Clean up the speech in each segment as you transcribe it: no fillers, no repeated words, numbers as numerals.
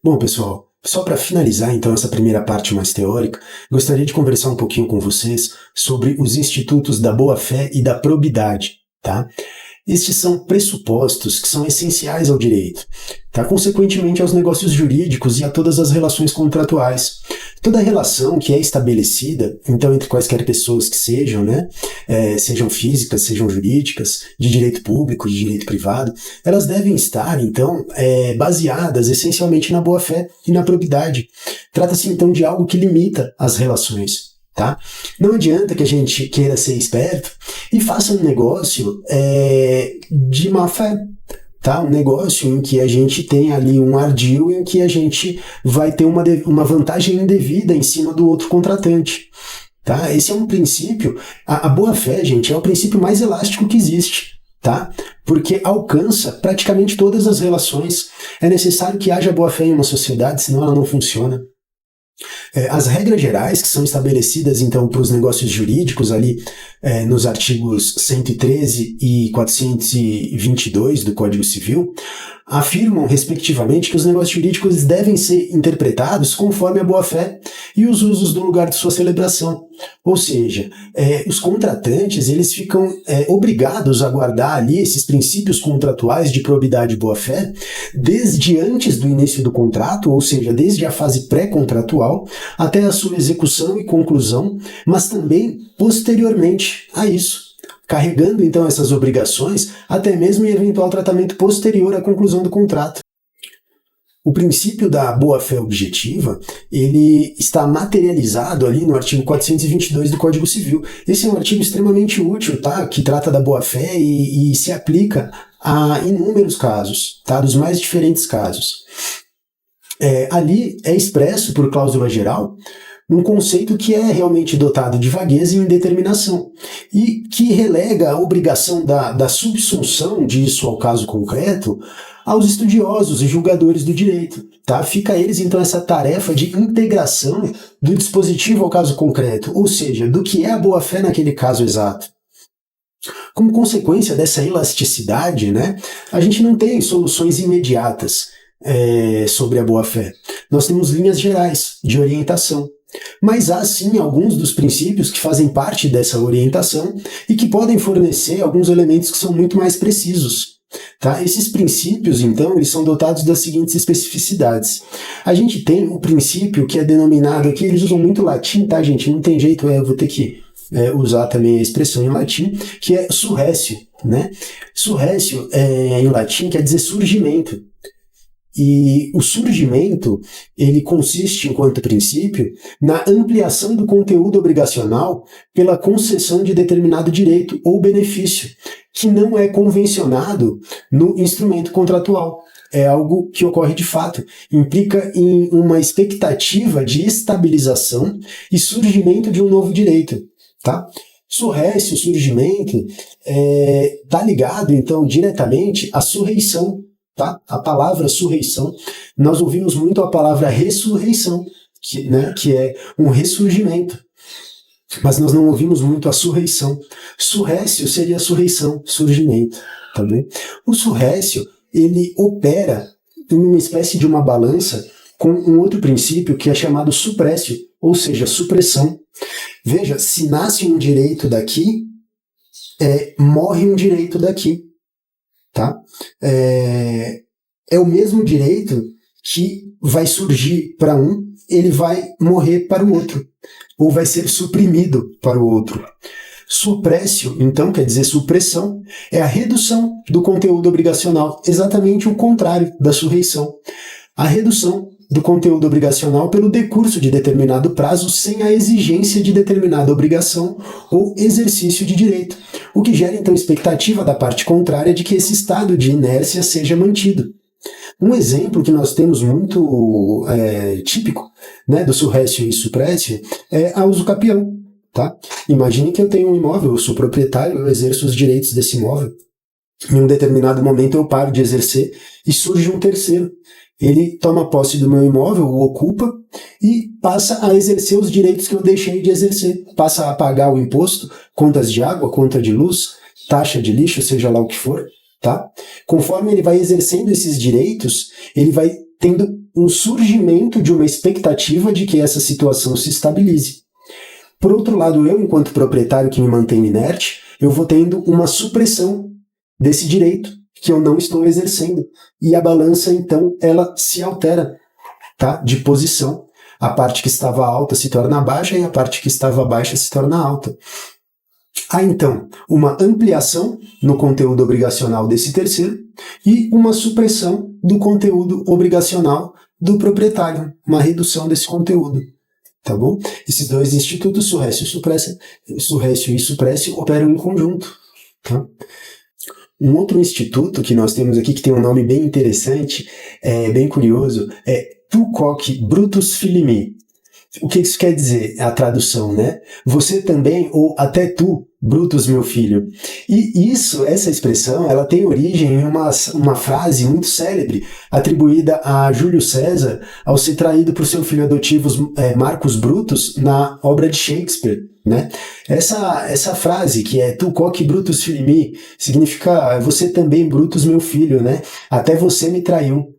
Bom, pessoal, só para finalizar então essa primeira parte mais teórica, gostaria de conversar um pouquinho com vocês sobre os institutos da boa-fé e da probidade, tá? Estes são pressupostos que são essenciais ao direito, tá? Consequentemente aos negócios jurídicos e a todas as relações contratuais. Toda relação que é estabelecida, então, entre quaisquer pessoas que sejam, né, sejam físicas, sejam jurídicas, de direito público, de direito privado, elas devem estar, então, baseadas essencialmente na boa-fé e na probidade. Trata-se, então, de algo que limita as relações. Tá? Não adianta que a gente queira ser esperto e faça um negócio de má fé. Tá? Um negócio em que a gente tem ali um ardil em que a gente vai ter uma vantagem indevida em cima do outro contratante. Tá? Esse é um princípio, a boa-fé, gente, é o princípio mais elástico que existe. Tá? Porque alcança praticamente todas as relações. É necessário que haja boa-fé em uma sociedade, senão ela não funciona. As regras gerais que são estabelecidas, então, para os negócios jurídicos, ali nos artigos 113 e 422 do Código Civil, afirmam, respectivamente, que os negócios jurídicos devem ser interpretados conforme a boa-fé e os usos do lugar de sua celebração. Ou seja, os contratantes eles ficam obrigados a guardar ali esses princípios contratuais de probidade e boa-fé desde antes do início do contrato, ou seja, desde a fase pré-contratual até a sua execução e conclusão, mas também posteriormente a isso, carregando então essas obrigações até mesmo em eventual tratamento posterior à conclusão do contrato. O princípio da boa-fé objetiva, ele está materializado ali no artigo 422 do Código Civil. Esse é um artigo extremamente útil, tá? Que trata da boa-fé e se aplica a inúmeros casos, tá? Dos mais diferentes casos. Ali é expresso por cláusula geral um conceito que é realmente dotado de vagueza e indeterminação, e que relega a obrigação da subsunção disso ao caso concreto aos estudiosos e julgadores do direito. Tá? Fica a eles, então, essa tarefa de integração do dispositivo ao caso concreto, ou seja, do que é a boa-fé naquele caso exato. Como consequência dessa elasticidade, né, a gente não tem soluções imediatas sobre a boa-fé. Nós temos linhas gerais de orientação. Mas há sim alguns dos princípios que fazem parte dessa orientação e que podem fornecer alguns elementos que são muito mais precisos. Tá? Esses princípios, então, eles são dotados das seguintes especificidades. A gente tem o princípio que é denominado aqui, eles usam muito latim, tá, gente? Não tem jeito, eu vou ter que usar também a expressão em latim, que é surrécio, né? Surrécio, em latim, quer dizer surgimento. E o surgimento, ele consiste, enquanto princípio, na ampliação do conteúdo obrigacional pela concessão de determinado direito ou benefício, que não é convencionado no instrumento contratual. É algo que ocorre de fato, implica em uma expectativa de estabilização e surgimento de um novo direito, tá? Surrécio, surgimento, está ligado, então, diretamente à surreição. Tá? A palavra surreição, nós ouvimos muito a palavra ressurreição, que é um ressurgimento, mas nós não ouvimos muito a surreição. Surrécio seria surreição, surgimento. Tá bem? O surrécio, ele opera em uma espécie de uma balança com um outro princípio que é chamado suprécio, ou seja, supressão. Veja, se nasce um direito daqui, morre um direito daqui. Tá? É o mesmo direito que vai surgir para um, ele vai morrer para o outro, ou vai ser suprimido para o outro. Suprécio, então, quer dizer supressão, é a redução do conteúdo obrigacional, exatamente o contrário da surreição. A redução do conteúdo obrigacional pelo decurso de determinado prazo sem a exigência de determinada obrigação ou exercício de direito, o que gera então expectativa da parte contrária de que esse estado de inércia seja mantido. Um exemplo que nós temos muito típico, né, do surrécio e suprécio é a uso capião. Tá? Imagine que eu tenho um imóvel, eu sou proprietário, eu exerço os direitos desse imóvel. Em um determinado momento eu paro de exercer e surge um terceiro. Ele toma posse do meu imóvel, o ocupa e passa a exercer os direitos que eu deixei de exercer. Passa a pagar o imposto, contas de água, conta de luz, taxa de lixo, seja lá o que for. Tá? Conforme ele vai exercendo esses direitos, ele vai tendo um surgimento de uma expectativa de que essa situação se estabilize. Por outro lado, eu, enquanto proprietário que me mantenho inerte, eu vou tendo uma supressão desse direito que eu não estou exercendo. E a balança, então, ela se altera, tá? De posição. A parte que estava alta se torna baixa e a parte que estava baixa se torna alta. Há, então, uma ampliação no conteúdo obrigacional desse terceiro e uma supressão do conteúdo obrigacional do proprietário, uma redução desse conteúdo. Tá bom? Esses dois institutos, Surrécio e Supressio, operam em conjunto. Tá? Um outro instituto que nós temos aqui, que tem um nome bem interessante, bem curioso, é Tu quoque Brutus filii. O que isso quer dizer? A tradução, né? Você também, ou até tu, Brutus, meu filho. E essa expressão, ela tem origem em uma frase muito célebre, atribuída a Júlio César, ao ser traído por seu filho adotivo Marcus Brutus, na obra de Shakespeare. Né? Essa frase, que é Tu quoque Brutus filii, significa você também, Brutus, meu filho, né? Até você me traiu.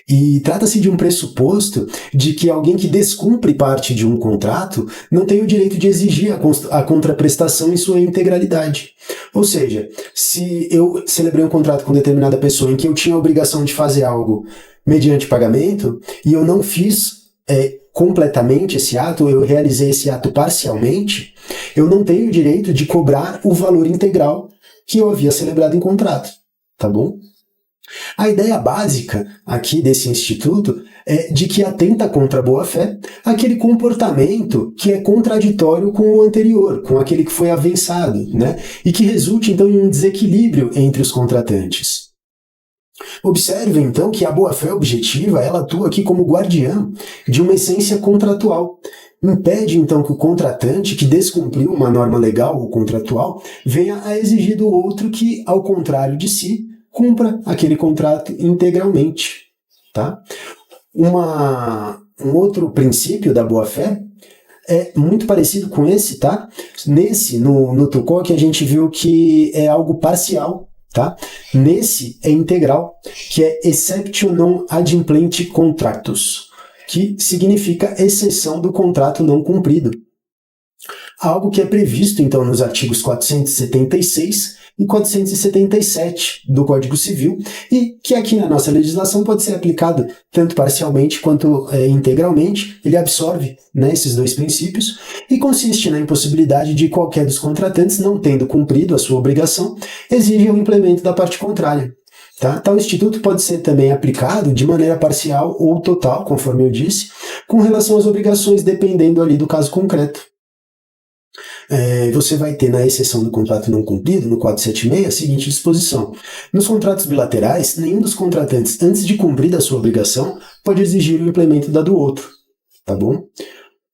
E trata-se de um pressuposto de que alguém que descumpre parte de um contrato não tem o direito de exigir a contraprestação em sua integralidade. Ou seja, se eu celebrei um contrato com determinada pessoa em que eu tinha a obrigação de fazer algo mediante pagamento e eu não fiz completamente esse ato, eu realizei esse ato parcialmente, eu não tenho o direito de cobrar o valor integral que eu havia celebrado em contrato. Tá bom? A ideia básica aqui desse instituto é de que atenta contra a boa-fé aquele comportamento que é contraditório com o anterior, com aquele que foi avançado, né? E que resulte, então, em um desequilíbrio entre os contratantes. Observe, então, que a boa-fé objetiva, ela atua aqui como guardiã de uma essência contratual. Impede, então, que o contratante que descumpriu uma norma legal ou contratual venha a exigir do outro que, ao contrário de si, cumpra aquele contrato integralmente. Tá? Um outro princípio da boa-fé é muito parecido com esse, tá? No Tu quoque, a gente viu que é algo parcial, tá? Nesse é integral, que é exceptio non adimplenti contractus, que significa exceção do contrato não cumprido. Algo que é previsto, então, nos artigos 476 e 477 do Código Civil e que aqui na nossa legislação pode ser aplicado tanto parcialmente quanto integralmente. Ele absorve, né, esses dois princípios e consiste na impossibilidade de qualquer dos contratantes, não tendo cumprido a sua obrigação, exigir o implemento da parte contrária. Tá? Tal instituto pode ser também aplicado de maneira parcial ou total, conforme eu disse, com relação às obrigações, dependendo ali do caso concreto. Você vai ter na exceção do contrato não cumprido, no 476, a seguinte disposição. Nos contratos bilaterais, nenhum dos contratantes, antes de cumprir a sua obrigação, pode exigir o implemento da do outro. Tá bom?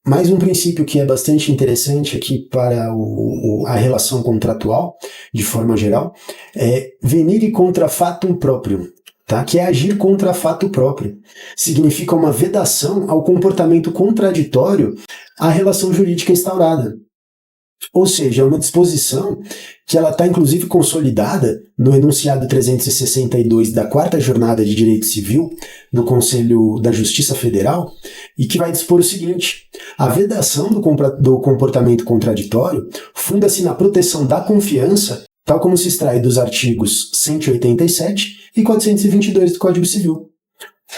Mais um princípio que é bastante interessante aqui para a relação contratual, de forma geral, é venire contra fatum proprium. Tá? Que é agir contra fato próprio. Significa uma vedação ao comportamento contraditório à relação jurídica instaurada. Ou seja, é uma disposição que ela está inclusive consolidada no enunciado 362 da 4ª Jornada de Direito Civil do Conselho da Justiça Federal e que vai dispor o seguinte: a vedação do comportamento contraditório funda-se na proteção da confiança, tal como se extrai dos artigos 187 e 422 do Código Civil.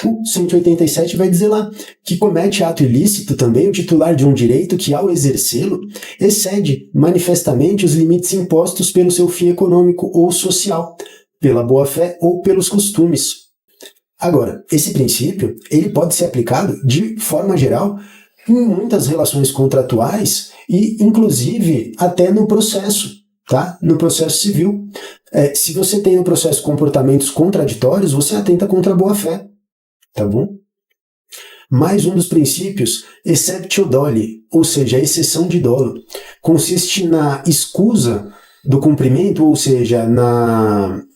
O 187 vai dizer lá que comete ato ilícito também o titular de um direito que, ao exercê-lo, excede manifestamente os limites impostos pelo seu fim econômico ou social, pela boa-fé ou pelos costumes. Agora, esse princípio ele pode ser aplicado de forma geral em muitas relações contratuais e, inclusive, até no processo. Tá? No processo civil. Se você tem no processo comportamentos contraditórios, você atenta contra a boa-fé. Tá bom? Mais um dos princípios, exceptio doli, ou seja, a exceção de dolo, consiste na escusa do cumprimento, ou seja,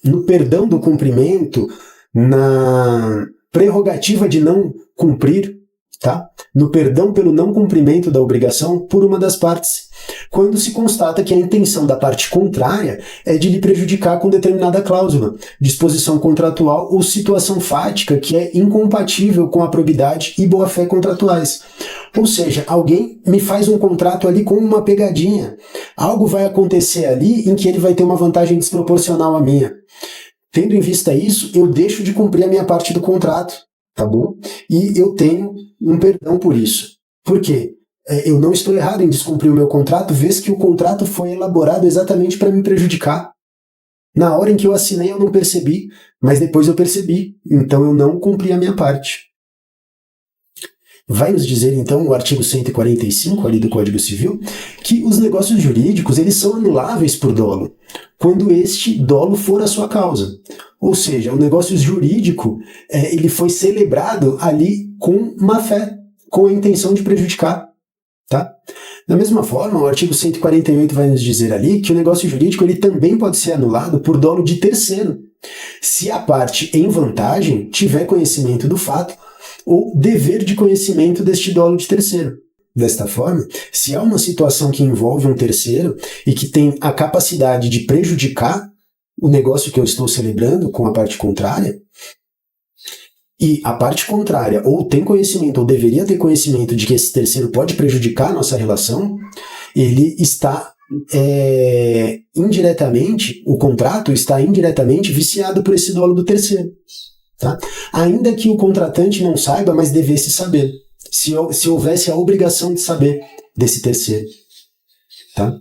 no perdão do cumprimento, na prerrogativa de não cumprir, tá? No perdão pelo não cumprimento da obrigação por uma das partes, quando se constata que a intenção da parte contrária é de lhe prejudicar com determinada cláusula, disposição contratual ou situação fática que é incompatível com a probidade e boa-fé contratuais. Ou seja, alguém me faz um contrato ali com uma pegadinha. Algo vai acontecer ali em que ele vai ter uma vantagem desproporcional à minha. Tendo em vista isso, eu deixo de cumprir a minha parte do contrato, tá bom? E eu tenho um perdão por isso. Por quê? Eu não estou errado em descumprir o meu contrato, vez que o contrato foi elaborado exatamente para me prejudicar. Na hora em que eu assinei, eu não percebi, mas depois eu percebi, então eu não cumpri a minha parte. Vai nos dizer, então, o artigo 145 ali do Código Civil, que os negócios jurídicos eles são anuláveis por dolo, quando este dolo for a sua causa. Ou seja, o negócio jurídico ele foi celebrado ali com má fé, com a intenção de prejudicar. Tá? Da mesma forma, o artigo 148 vai nos dizer ali que o negócio jurídico ele também pode ser anulado por dolo de terceiro, se a parte em vantagem tiver conhecimento do fato ou dever de conhecimento deste dolo de terceiro. Desta forma, se há uma situação que envolve um terceiro e que tem a capacidade de prejudicar o negócio que eu estou celebrando com a parte contrária, e a parte contrária ou tem conhecimento ou deveria ter conhecimento de que esse terceiro pode prejudicar a nossa relação, ele está indiretamente, o contrato está indiretamente viciado por esse dolo do terceiro. Tá? Ainda que o contratante não saiba, mas devesse saber, se houvesse a obrigação de saber desse terceiro. Tá?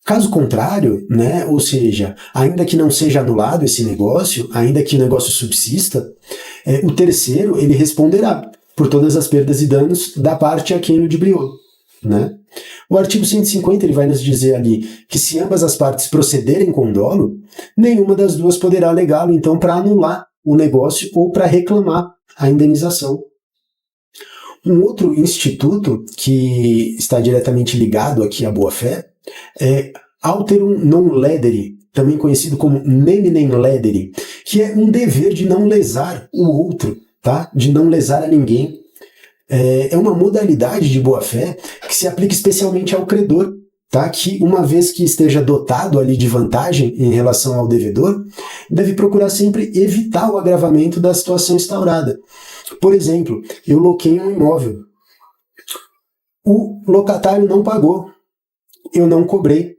Caso contrário, né, ou seja, ainda que não seja anulado esse negócio, ainda que o negócio subsista, o terceiro ele responderá por todas as perdas e danos da parte a quem ludibriou. Né? O artigo 150 ele vai nos dizer ali que se ambas as partes procederem com dolo, nenhuma das duas poderá alegá-lo então para anular o negócio ou para reclamar a indenização. Um outro instituto que está diretamente ligado aqui à boa-fé é alterum non ledere, também conhecido como neminem ledere, que é um dever de não lesar o outro, tá? De não lesar a ninguém. É uma modalidade de boa-fé que se aplica especialmente ao credor, tá? Que uma vez que esteja dotado ali de vantagem em relação ao devedor, deve procurar sempre evitar o agravamento da situação instaurada. Por exemplo, eu loquei um imóvel. O locatário não pagou. Eu não cobrei.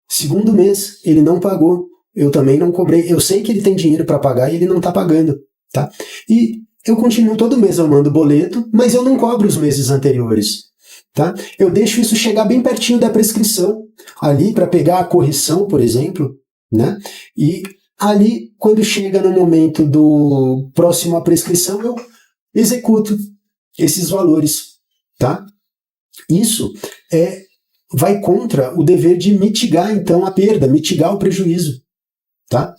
Segundo mês, ele não pagou. Eu também não cobrei. Eu sei que ele tem dinheiro para pagar e ele não está pagando. Tá? E eu continuo todo mês eu mando boleto, mas eu não cobro os meses anteriores. Tá? Eu deixo isso chegar bem pertinho da prescrição, ali para pegar a correção, por exemplo, né? E ali, quando chega no momento do próximo à prescrição, eu executo esses valores. Tá? Isso vai contra o dever de mitigar, então, a perda, mitigar o prejuízo. Tá?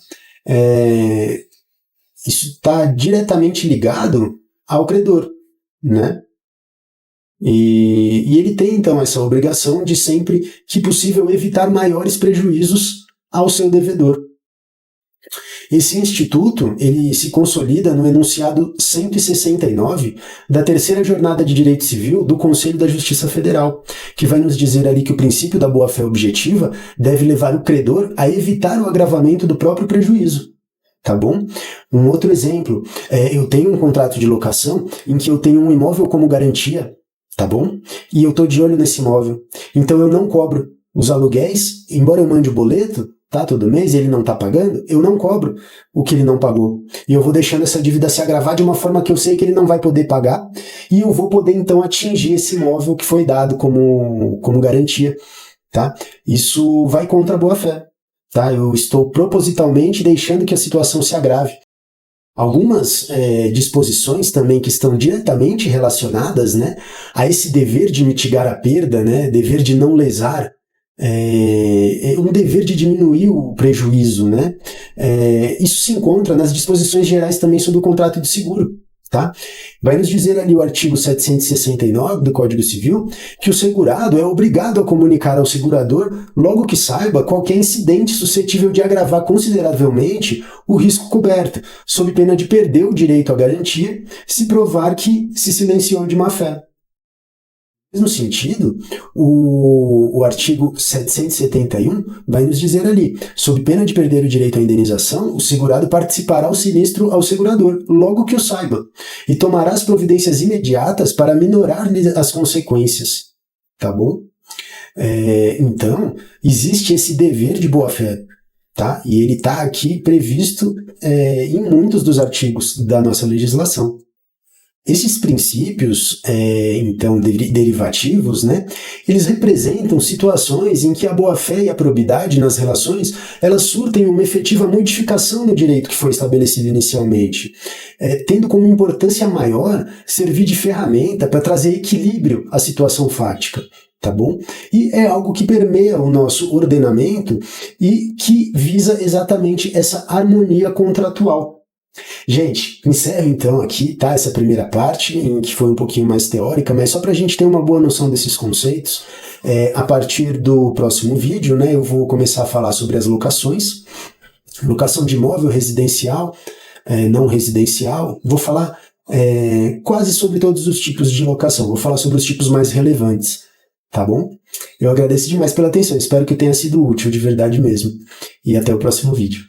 Isso está diretamente ligado ao credor, né? E ele tem, então, essa obrigação de sempre que possível evitar maiores prejuízos ao seu devedor. Esse instituto ele se consolida no enunciado 169 da terceira jornada de direito civil do Conselho da Justiça Federal, que vai nos dizer ali que o princípio da boa-fé objetiva deve levar o credor a evitar o agravamento do próprio prejuízo. Tá bom? Um outro exemplo, eu tenho um contrato de locação em que eu tenho um imóvel como garantia, tá bom? E eu estou de olho nesse imóvel. Então eu não cobro os aluguéis, embora eu mande o boleto, tá, todo mês, e ele não está pagando, eu não cobro o que ele não pagou. E eu vou deixando essa dívida se agravar de uma forma que eu sei que ele não vai poder pagar, e eu vou poder então atingir esse imóvel que foi dado como garantia. Tá? Isso vai contra a boa-fé. Tá? Eu estou propositalmente deixando que a situação se agrave. Algumas disposições também que estão diretamente relacionadas, né, a esse dever de mitigar a perda, né, dever de não lesar, um dever de diminuir o prejuízo. Né? Isso se encontra nas disposições gerais também sobre o contrato de seguro. Tá? Vai nos dizer ali o artigo 769 do Código Civil que o segurado é obrigado a comunicar ao segurador logo que saiba qualquer incidente suscetível de agravar consideravelmente o risco coberto, sob pena de perder o direito à garantia se provar que se silenciou de má fé. No mesmo sentido, o artigo 771 vai nos dizer ali, sob pena de perder o direito à indenização, o segurado participará ao sinistro ao segurador, logo que o saiba, e tomará as providências imediatas para minorar-lhe as consequências. Tá bom? Então, existe esse dever de boa-fé, tá? E ele está aqui previsto em muitos dos artigos da nossa legislação. Esses princípios, então, derivativos, né, eles representam situações em que a boa-fé e a probidade nas relações, elas surtem uma efetiva modificação no direito que foi estabelecido inicialmente, tendo como importância maior servir de ferramenta para trazer equilíbrio à situação fática. Tá bom? E é algo que permeia o nosso ordenamento e que visa exatamente essa harmonia contratual. Gente, encerro então aqui, tá? Essa primeira parte, em que foi um pouquinho mais teórica, mas só para a gente ter uma boa noção desses conceitos. A partir do próximo vídeo, né, eu vou começar a falar sobre as locações, locação de imóvel residencial, não residencial. Vou falar quase sobre todos os tipos de locação, vou falar sobre os tipos mais relevantes, tá bom? Eu agradeço demais pela atenção, espero que tenha sido útil de verdade mesmo. E até o próximo vídeo.